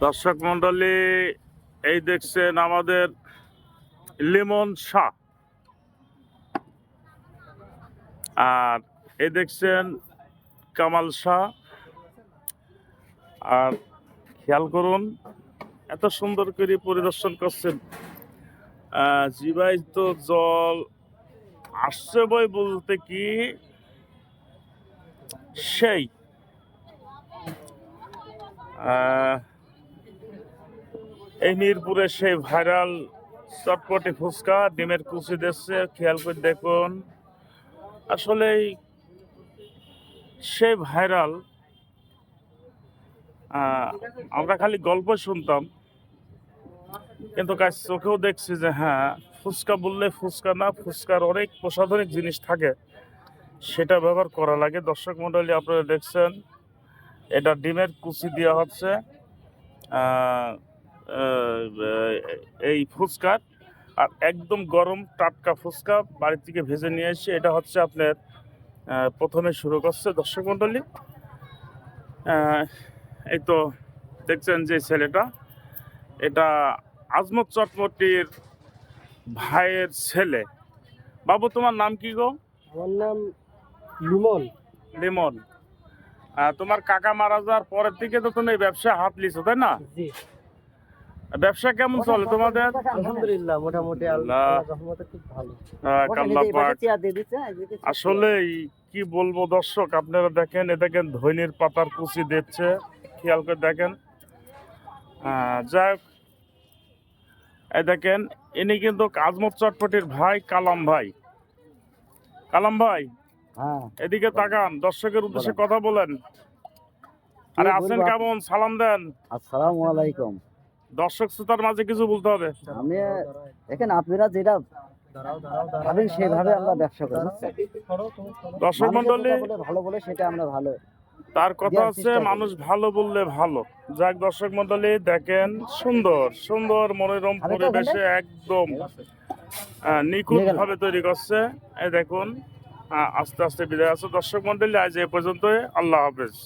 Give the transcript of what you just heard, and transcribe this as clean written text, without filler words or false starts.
দর্শক মন্ডলী, এই দেখছেন আমাদের লিমন শাহ, আর এই দেখছেন কামাল শাহ। আর খেয়াল করুন, এত সুন্দর করে পরিদর্শন করছেন। জিবাই তো জল আসছে বই বলতে কি সেই এই মিরপুরে সেই ভাইরাল চটপটি ফুচকা ডিমের কুচি দিচ্ছে। খেয়াল করে দেখুন, আসলে সেই ভাইরাল। আমরা খালি গল্প শুনতাম, কিন্তু কাজ চোখেও দেখছি যে হ্যাঁ, ফুচকা বললে ফুচকা না, ফুচকার অনেক প্রসাধনিক জিনিস থাকে, সেটা ব্যবহার করা লাগে। দর্শক মন্ডলী, আপনারা দেখছেন এটা ডিমের কুচি দেওয়া হচ্ছে এই ফুচকার। আর একদম গরম টাটকা ফুচকা বাড়ি থেকে ভেজে নিয়ে এসে এটা হচ্ছে আপনার প্রথমে শুরু করছে। দর্শক মন্ডলী, এই তো দেখছেন যে ছেলেটা, এটা আজমত চটপটির ভাইয়ের ছেলে। বাবু, তোমার নাম কি গো? আমার নাম লিমন। লিমন। তোমার কাকা মারা যাওয়ার পরের থেকে তো তুমি এই ব্যবসা হাত লিছো, তাই না? জি। ব্যবসা কেমন চলে তোমাদের? আলহামদুলিল্লাহ, মোটামুটি আল্লাহর রহমতে খুব ভালো। আল্লাহ পাক। আসলে কি বলবো দর্শক, আপনারা দেখেন, এ দেখেন ধইনের পাতার কুচি দিচ্ছে, খেয়াল করে দেখেন। যাই হোক, এই দেখেন, ইনি কিন্তু আজমত চটপটির ভাই কালাম ভাই। কালাম ভাই, হ্যাঁ, এদিকে তাকান, দর্শকের উদ্দেশ্যে কথা বলেন। আরে আছেন কেমন? সালাম দেন। আসসালামু আলাইকুম। দর্শক শ্রোতার মাঝে কিছু বলতে হবে। আমি দেখেন, আপনারা যেটা ভাবেন সেভাবে আমরা ব্যবসা করি। দর্শক মন্ডলী, ভালো বলে সেটা আমরা ভালো। তার কথা হচ্ছে মানুষ ভালো বললে ভালো। যাক দর্শক মন্ডলী, দেখেন সুন্দর সুন্দর মনোরম পরিবেশে একদম নিখুঁত ভাবে তৈরি করছে। এই দেখুন, আস্তে আস্তে বিদায় আছে। দর্শক মন্ডলী, আজ এ পর্যন্ত। আল্লাহ হাফেজ।